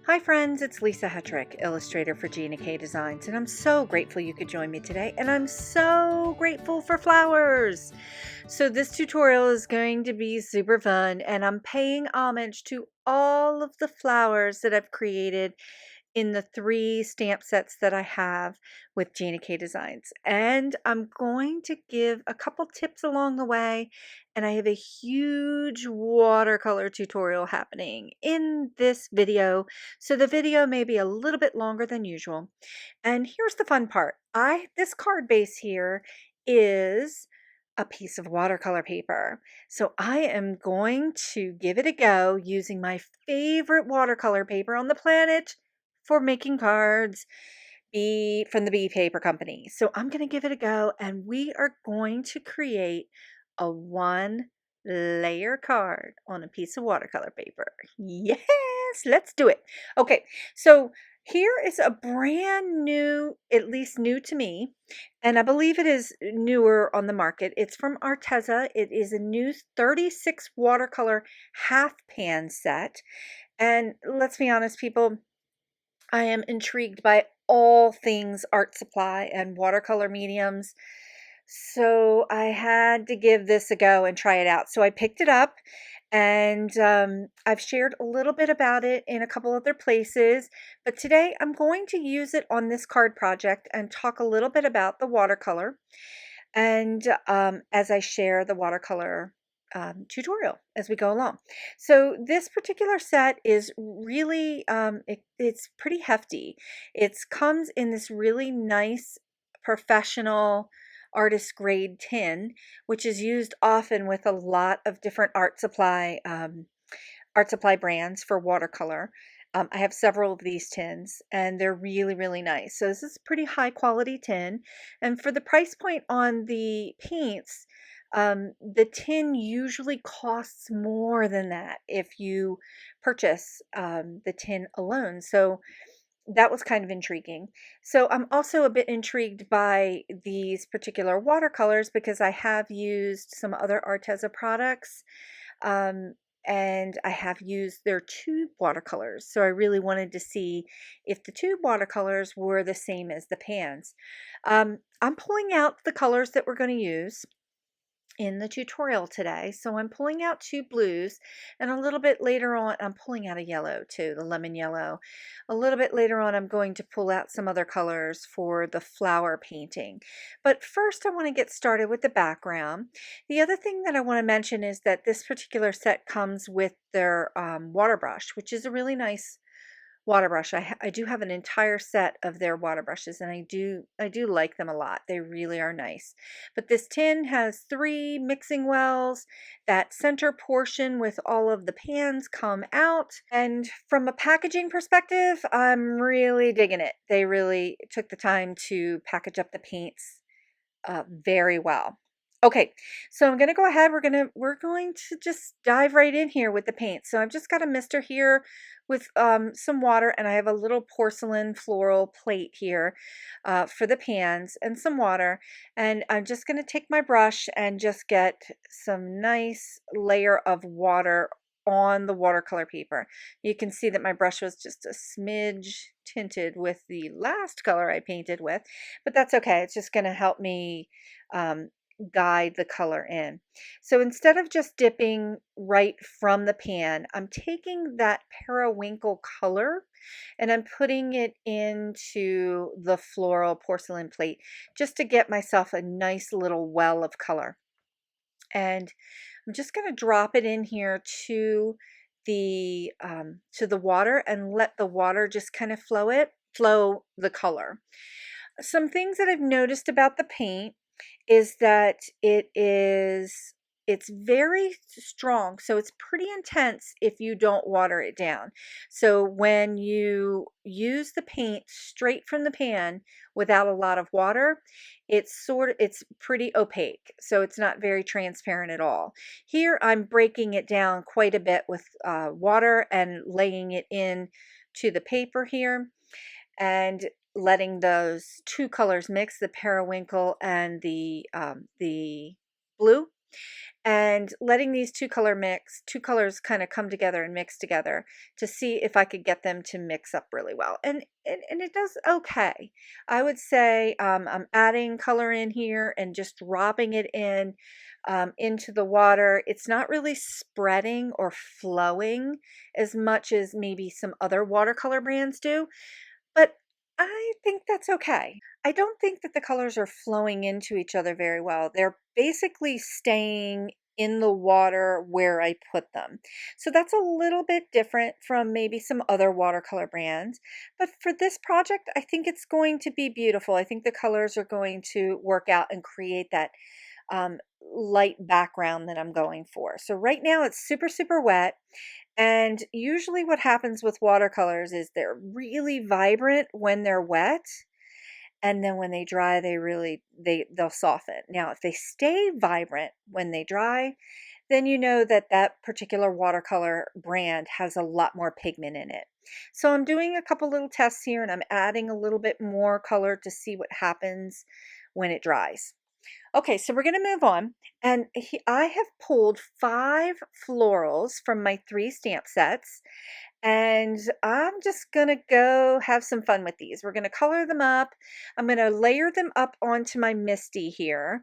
Hi friends, it's Lisa Hetrick, illustrator for Gina K Designs, and I'm so grateful you could join me today, and I'm so grateful for flowers. So this tutorial is going to be super fun, and I'm paying homage to all of the flowers that I've created in the 3 stamp sets that I have with Gina K Designs. And I'm going to give a couple tips along the way, and I have a huge watercolor tutorial happening in this video. So the video may be a little bit longer than usual. And here's the fun part. This card base here is a piece of watercolor paper. So I am going to give it a go using my favorite watercolor paper on the planet for making cards, from the Bee Paper Company. So I'm going to give it a go, and we are going to create a 1-layer card on a piece of watercolor paper. Yes, let's do it. Okay, so here is a brand new, at least new to me, and I believe it is newer on the market. It's from Arteza. It is a new 36 watercolor half pan set. And let's be honest, people, I am intrigued by all things art supply and watercolor mediums. So I had to give this a go and try it out. So I picked it up, and I've shared a little bit about it in a couple other places. But today I'm going to use it on this card project and talk a little bit about the watercolor. And as I share the watercolor tutorial as we go along. So this particular set is really, it's pretty hefty. It comes in this really nice professional artist grade tin, which is used often with a lot of different art supply brands for watercolor. I have several of these tins, and they're really, really nice. So this is pretty high quality tin. And for the price point on the paints, the tin usually costs more than that if you purchase the tin alone. So that was kind of intriguing. So I'm also a bit intrigued by these particular watercolors because I have used some other Arteza products. Um, and I have used their tube watercolors. So I really wanted to see if the tube watercolors were the same as the pans. I'm pulling out the colors that we're going to use in the tutorial today. So I'm pulling out 2 blues, and a little bit later on I'm pulling out a yellow too, the lemon yellow. A little bit later on I'm going to pull out some other colors for the flower painting. But first I want to get started with the background. The other thing that I want to mention is that this particular set comes with their water brush, which is a really nice water brush. I do have an entire set of their water brushes, and I do like them a lot. They really are nice. But this tin has 3 mixing wells. That center portion with all of the pans come out, and from a packaging perspective, I'm really digging it. They really took the time to package up the paints very well. Okay, so I'm going to go ahead. We're going to just dive right in here with the paint. So I've just got a mister here with some water, and I have a little porcelain floral plate here for the pans and some water. And I'm just going to take my brush and just get some nice layer of water on the watercolor paper. You can see that my brush was just a smidge tinted with the last color I painted with, but that's okay. It's just going to help me um, guide the color in. So instead of just dipping right from the pan, I'm taking that periwinkle color and I'm putting it into the floral porcelain plate just to get myself a nice little well of color. And I'm just going to drop it in here to the water and let the water just kind of flow the color. Some things that I've noticed about the paint is that it's very strong, so it's pretty intense if you don't water it down. So when you use the paint straight from the pan without a lot of water, it's pretty opaque, so it's not very transparent at all. Here I'm breaking it down quite a bit with water and laying it in to the paper here, and letting those 2 colors mix, the periwinkle and the blue. and letting these two colors kind of come together and mix together to see if I could get them to mix up really well. And it does okay. I would say I'm adding color in here and just dropping it in into the water. It's not really spreading or flowing as much as maybe some other watercolor brands do, but I think that's okay. I don't think that the colors are flowing into each other very well. They're basically staying in the water where I put them. So that's a little bit different from maybe some other watercolor brands. But for this project, I think it's going to be beautiful. I think the colors are going to work out and create that um, light background that I'm going for. So right now it's super, super wet. And usually what happens with watercolors is they're really vibrant when they're wet, and then when they dry they'll soften. Now if they stay vibrant when they dry, then you know that that particular watercolor brand has a lot more pigment in it. So I'm doing a couple little tests here, and I'm adding a little bit more color to see what happens when it dries. Okay, so we're going to move on. And I have pulled 5 florals from my 3 stamp sets. And I'm just going to go have some fun with these. We're going to color them up. I'm going to layer them up onto my Misty here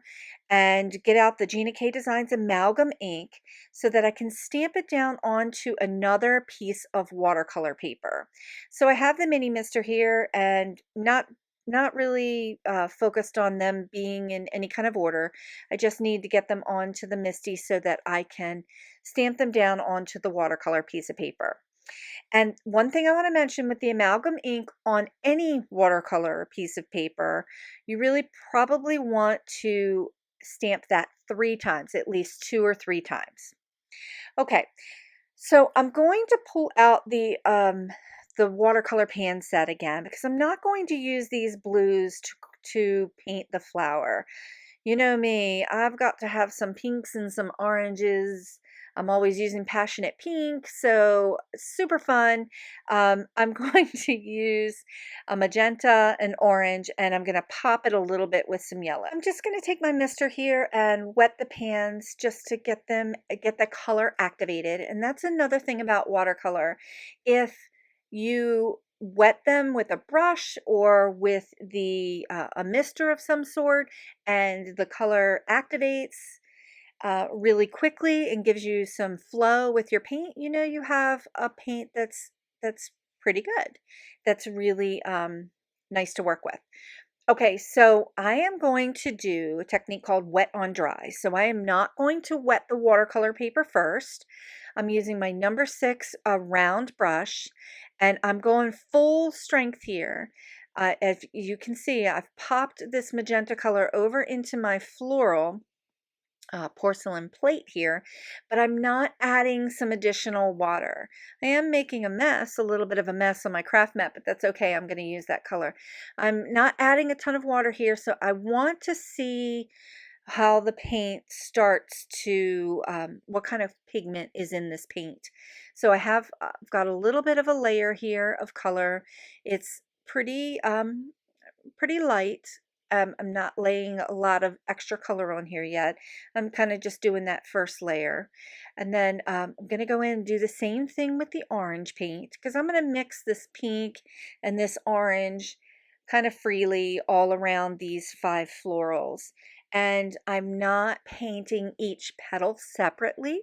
and get out the Gina K Designs amalgam ink so that I can stamp it down onto another piece of watercolor paper. So I have the mini mister here, and not really focused on them being in any kind of order. I just need to get them onto the Misty so that I can stamp them down onto the watercolor piece of paper. And one thing I want to mention with the amalgam ink on any watercolor piece of paper, you really probably want to stamp that 3 times, at least 2 or 3 times. Okay, so I'm going to pull out the watercolor pan set again because I'm not going to use these blues to paint the flower. You know me, I've got to have some pinks and some oranges. I'm always using passionate pink, so super fun. I'm going to use a magenta and orange, and I'm going to pop it a little bit with some yellow. I'm just going to take my mister here and wet the pans just to get the color activated. And that's another thing about watercolor. If you wet them with a brush or with a mister of some sort, and the color activates really quickly and gives you some flow with your paint, you know you have a paint that's pretty good. That's really nice to work with. Okay, so I am going to do a technique called wet on dry. So I am not going to wet the watercolor paper first. I'm using my number 6 round brush, and I'm going full strength here. As you can see, I've popped this magenta color over into my floral porcelain plate here, but I'm not adding some additional water. I am making a mess, a little bit of a mess on my craft mat, but that's okay. I'm going to use that color. I'm not adding a ton of water here, so I want to see how the paint starts to, what kind of pigment is in this paint. So I've got a little bit of a layer here of color. It's pretty light. I'm not laying a lot of extra color on here yet. I'm kind of just doing that first layer. And then I'm going to go in and do the same thing with the orange paint, because I'm going to mix this pink and this orange kind of freely all around these 5 florals. And I'm not painting each petal separately.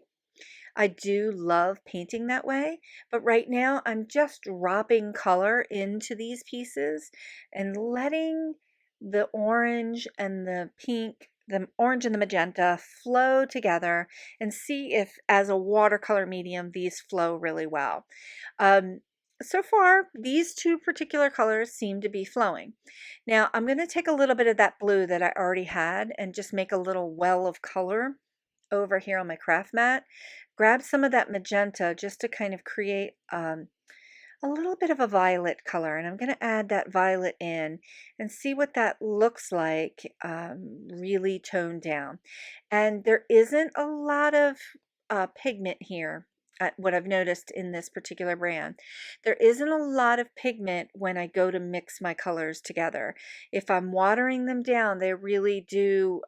I do love painting that way, but right now I'm just dropping color into these pieces and letting the orange and the pink, the orange and the magenta flow together, and see if as a watercolor medium these flow really well. So far, these 2 particular colors seem to be flowing. Now I'm going to take a little bit of that blue that I already had and just make a little well of color over here on my craft mat. Grab some of that magenta just to kind of create a little bit of a violet color, and I'm going to add that violet in and see what that looks like, really toned down. And there isn't a lot of pigment here. What I've noticed in this particular brand, there isn't a lot of pigment when I go to mix my colors together. If I'm watering them down, they really do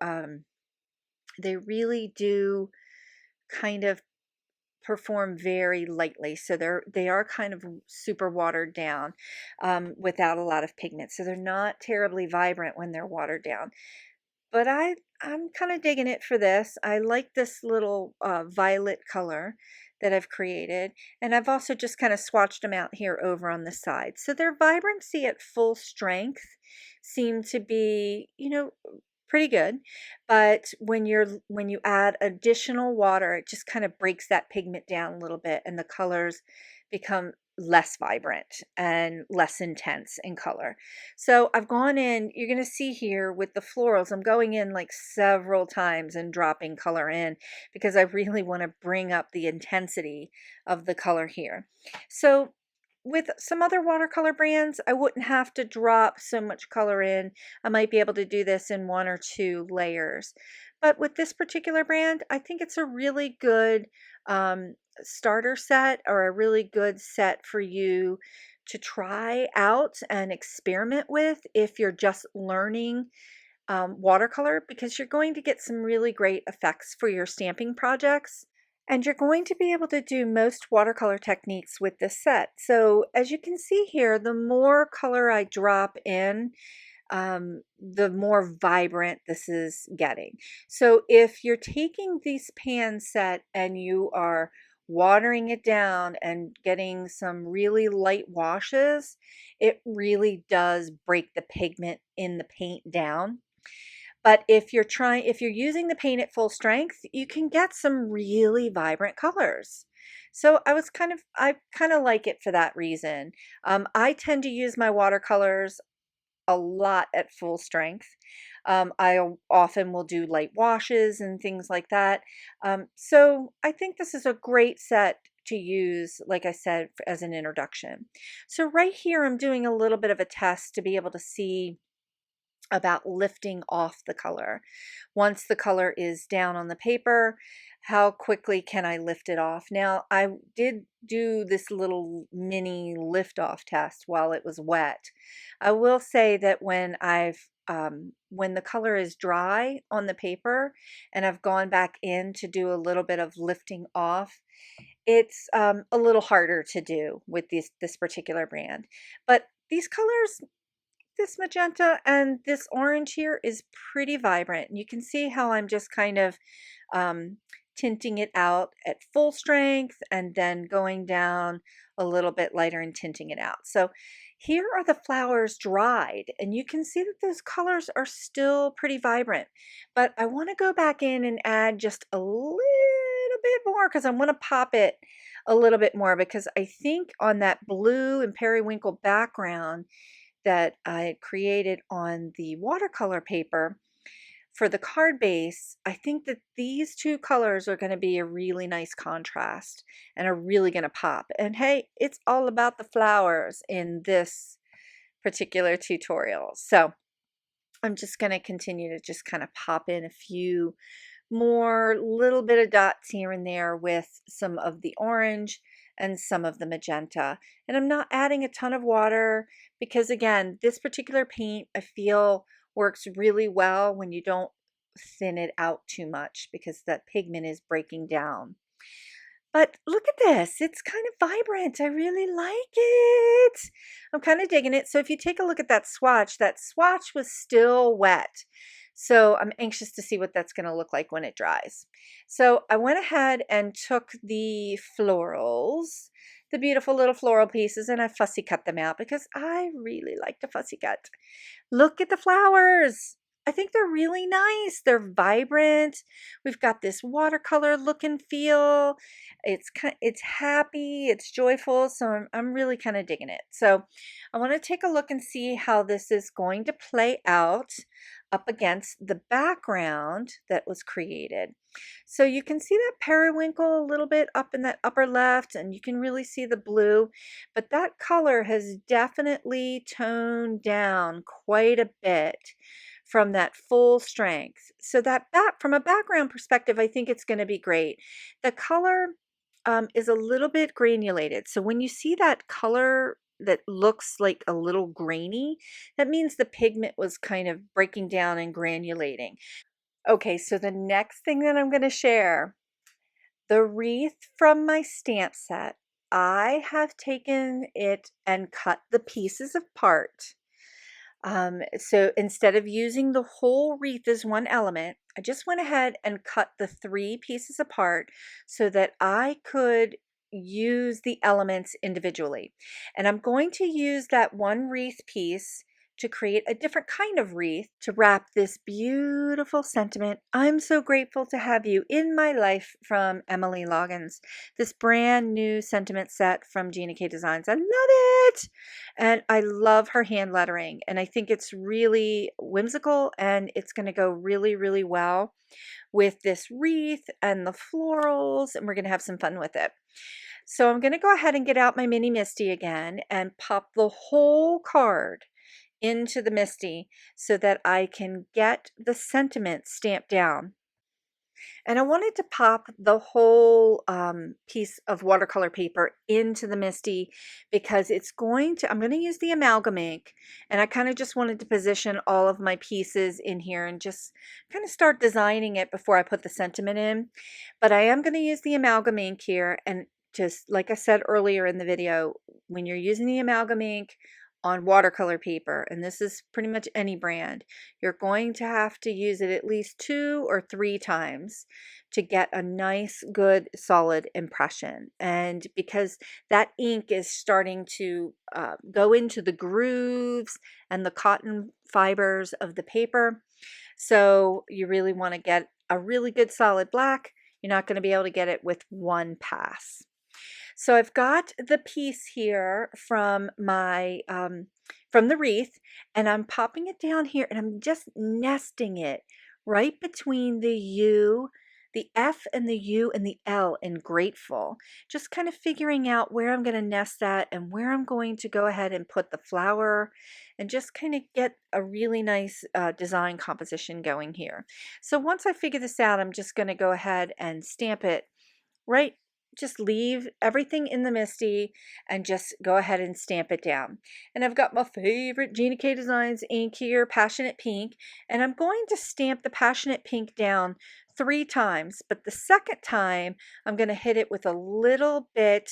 kind of perform very lightly. So they are kind of super watered down without a lot of pigment. So they're not terribly vibrant when they're watered down. But I'm kind of digging it for this. I like this little violet color that I've created. And I've also just kind of swatched them out here over on the side. So their vibrancy at full strength seem to be, pretty good. But when you add additional water, it just kind of breaks that pigment down a little bit and the colors become less vibrant and less intense in color. So I've gone in, you're going to see here with the florals, I'm going in like several times and dropping color in because I really want to bring up the intensity of the color here. So with some other watercolor brands, I wouldn't have to drop so much color in. I might be able to do this in one or two layers. But with this particular brand, I think it's a really good starter set, or a really good set for you to try out and experiment with if you're just learning watercolor, because you're going to get some really great effects for your stamping projects. And you're going to be able to do most watercolor techniques with this set. So as you can see here, the more color I drop in, the more vibrant this is getting. So if you're taking this pan set and you are watering it down and getting some really light washes, it really does break the pigment in the paint down. But if you're using the paint at full strength, you can get some really vibrant colors. So I kind of like it for that reason. I tend to use my watercolors a lot at full strength. Often will do light washes and things like that. So I think this is a great set to use, like I said, as an introduction. So right here, I'm doing a little bit of a test to be able to see about lifting off the color. Once the color is down on the paper, how quickly can I lift it off? Now, I did do this little mini lift off test while it was wet. I will say that when the color is dry on the paper and I've gone back in to do a little bit of lifting off, it's a little harder to do with this particular brand. But these colors, this magenta and this orange here, is pretty vibrant. You can see how I'm just kind of tinting it out at full strength and then going down a little bit lighter and tinting it out. So here are the flowers dried, and you can see that those colors are still pretty vibrant. But I want to go back in and add just a little bit more because I want to pop it a little bit more, because I think on that blue and periwinkle background that I had created on the watercolor paper for the card base, I think that these two colors are going to be a really nice contrast and are really going to pop. And hey, it's all about the flowers in this particular tutorial. So I'm just going to continue to just kind of pop in a few more little bit of dots here and there with some of the orange and some of the magenta. And I'm not adding a ton of water because, again, this particular paint I feel works really well when you don't thin it out too much, because that pigment is breaking down. But look at this, it's kind of vibrant. I really like it. I'm kind of digging it. So if you take a look at that swatch was still wet. So I'm anxious to see what that's going to look like when it dries. So I went ahead and took the florals, the beautiful little floral pieces, and I fussy cut them out because I really like to fussy cut. Look at the flowers. I think they're really nice. They're vibrant. We've got this watercolor look and feel. It's happy, it's joyful, so I'm really kind of digging it. So I want to take a look and see how this is going to play out up against the background that was created. So you can see that periwinkle a little bit up in that upper left, and you can really see the blue, but that color has definitely toned down quite a bit from that full strength. So from a background perspective, I think it's going to be great. The color is a little bit granulated. So when you see that color that looks like a little grainy, that means the pigment was kind of breaking down and granulating. Okay, so the next thing that I'm going to share, The wreath from my stamp set, I have taken it and cut the pieces apart. So instead of using the whole wreath as one element, I just went ahead and cut the three pieces apart so that I could use the elements individually. And I'm going to use that one wreath piece to create a different kind of wreath to wrap this beautiful sentiment. I'm so grateful to have you in my life from Emily Loggins. This brand new sentiment set from Gina K Designs. I love it. And I love her hand lettering, and I think it's really whimsical, and it's going to go really, really well with this wreath and the florals, and we're going to have some fun with it. So I'm going to go ahead and get out my mini Misty again and pop the whole card into the Misty so that I can get the sentiment stamped down. And I wanted to pop the whole piece of watercolor paper into the Misty because I'm going to use the amalgam ink, and I kind of just wanted to position all of my pieces in here and just kind of start designing it before I put the sentiment in. But I am going to use the amalgam ink here, and just like I said earlier in the video, when you're using the amalgam ink on watercolor paper, and this is pretty much any brand, you're going to have to use it at least 2 or 3 times to get a nice, good, solid impression. And because that ink is starting to go into the grooves and the cotton fibers of the paper, so you really want to get a really good solid black. You're not going to be able to get it with one pass. So I've got the piece here from my from the wreath, and I'm popping it down here, and I'm just nesting it right between the U, the F and the U and the L in grateful. Just kind of figuring out where I'm going to nest that and where I'm going to go ahead and put the flower, and just kind of get a really nice design composition going here. So once I figure this out, I'm just going to go ahead and stamp it right. Just leave everything in the Misty and just go ahead and stamp it down. And I've got my favorite Gina K Designs ink here, Passionate Pink, and I'm going to stamp the Passionate Pink down 3 times, but the second time I'm going to hit it with a little bit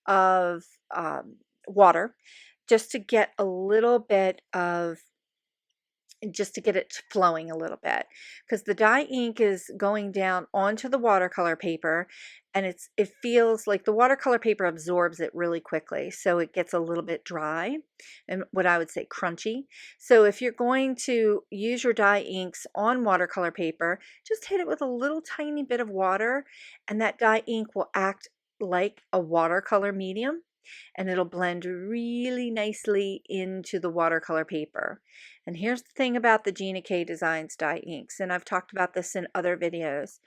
of water just to get a little bit of just to get it flowing a little bit, because the dye ink is going down onto the watercolor paper, and it feels like the watercolor paper absorbs it really quickly, so it gets a little bit dry and what I would say crunchy. So if you're going to use your dye inks on watercolor paper, just hit it with a little tiny bit of water, and that dye ink will act like a watercolor medium, and it'll blend really nicely into the watercolor paper. And here's the thing about the Gina K Designs dye inks, and I've talked about this in other videos.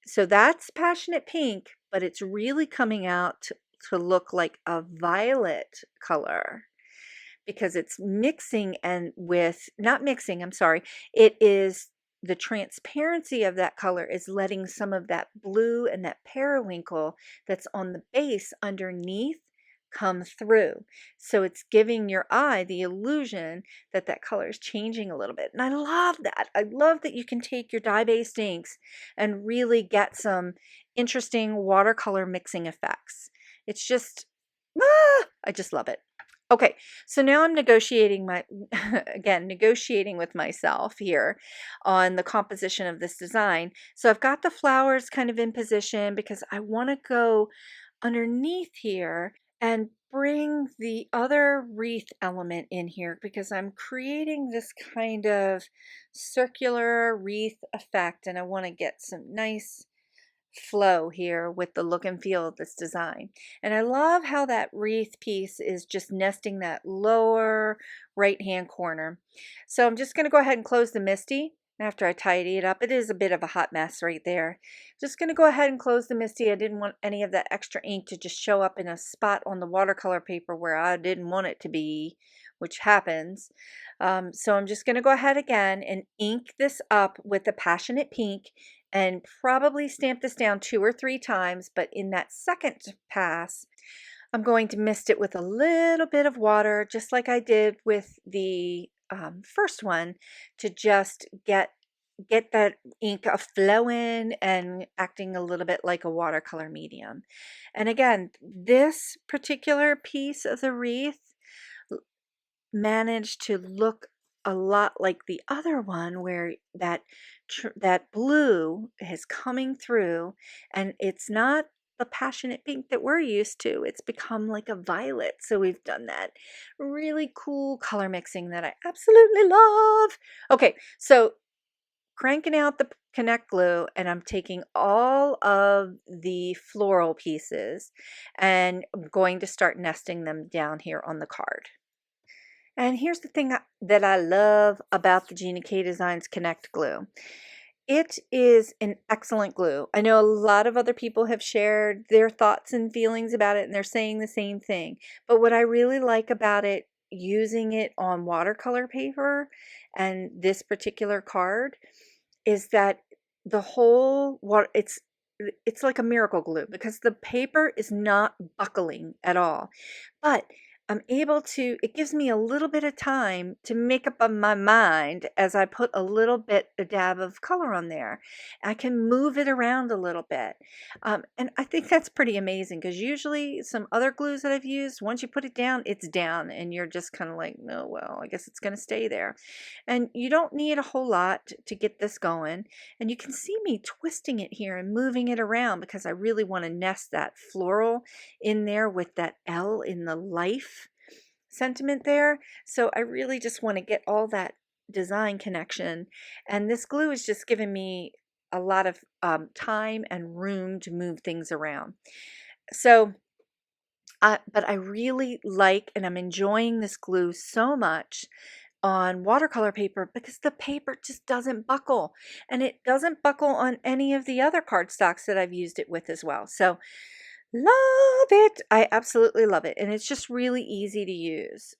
So that's Passionate Pink, but it's really coming out to look like a violet color because it's mixing and with, not mixing, I'm sorry, it is the transparency of that color is letting some of that blue and that periwinkle that's on the base underneath come through. So it's giving your eye the illusion that that color is changing a little bit. And I love that. I love that you can take your dye-based inks and really get some interesting watercolor mixing effects. It's just, I just love it. Okay, so now I'm negotiating again, negotiating with myself here on the composition of this design. So I've got the flowers kind of in position because I want to go underneath here and bring the other wreath element in here because I'm creating this kind of circular wreath effect, and I want to get some nice flow here with the look and feel of this design. And I love how that wreath piece is just nesting that lower right hand corner. So I'm just going to go ahead and close the Misty after I tidy it up. It is a bit of a hot mess right there. Just going to go ahead and close the Misty. I didn't want any of that extra ink to just show up in a spot on the watercolor paper where I didn't want it to be, which happens. So I'm just going to go ahead again and ink this up with the Passionate Pink and probably stamp this down 2 or 3 times, but in that second pass, I'm going to mist it with a little bit of water, just like I did with the first one, to just get get that ink flowing and acting a little bit like a watercolor medium. And again, this particular piece of the wreath managed to look a lot like the other one where that blue is coming through, and it's not the passionate pink that we're used to. It's become like a violet. So we've done that really cool color mixing that I absolutely love. Okay, so cranking out the connect glue, and I'm taking all of the floral pieces and I'm going to start nesting them down here on the card. And here's the thing that I love about the Gina K Designs Connect Glue. It is an excellent glue. I know a lot of other people have shared their thoughts and feelings about it, and they're saying the same thing. But what I really like about it, using it on watercolor paper and this particular card, is that the whole water, it's like a miracle glue because the paper is not buckling at all. But I'm able to, it gives me a little bit of time to make up my mind as I put a dab of color on there. I can move it around a little bit. And I think that's pretty amazing because usually some other glues that I've used, once you put it down, it's down and you're just kind of like, no, well, I guess it's going to stay there. And you don't need a whole lot to get this going. And you can see me twisting it here and moving it around because I really want to nest that floral in there with that L in the life sentiment there. So I really just want to get all that design connection. And this glue is just giving me a lot of time and room to move things around. So, but I really like and I'm enjoying this glue so much on watercolor paper because the paper just doesn't buckle, and it doesn't buckle on any of the other cardstocks that I've used it with as well. So love it. I absolutely love it. And it's just really easy to use.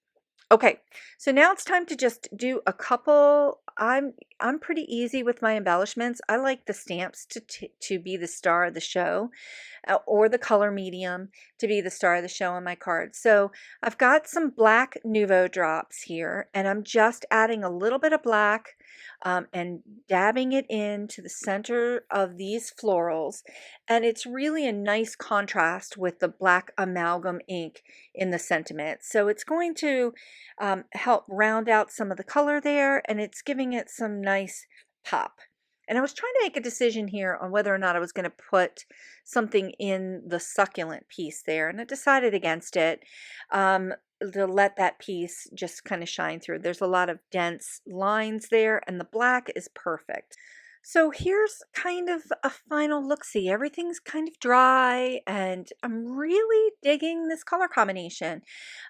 Okay, so now it's time to just do a couple. I'm pretty easy with my embellishments. I like the stamps to be the star of the show, or the color medium to be the star of the show on my card. So I've got some black Nouveau drops here, and I'm just adding a little bit of black and dabbing it into the center of these florals. And it's really a nice contrast with the black amalgam ink in the sentiment. So it's going to help round out some of the color there, and it's giving it some nice pop. And I was trying to make a decision here on whether or not I was going to put something in the succulent piece there, and I decided against it, to let that piece just kind of shine through. There's a lot of dense lines there, and the black is perfect. So here's kind of a final look-see. Everything's kind of dry, and I'm really digging this color combination.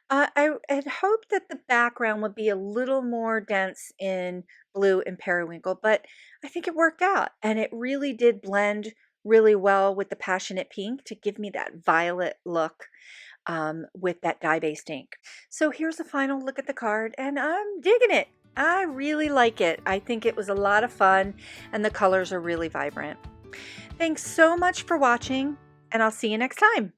I had hoped that the background would be a little more dense in blue and periwinkle, but I think it worked out, and it really did blend really well with the passionate pink to give me that violet look with that dye-based ink. So here's a final look at the card, and I'm digging it. I really like it. I think it was a lot of fun, and the colors are really vibrant. Thanks so much for watching, and I'll see you next time.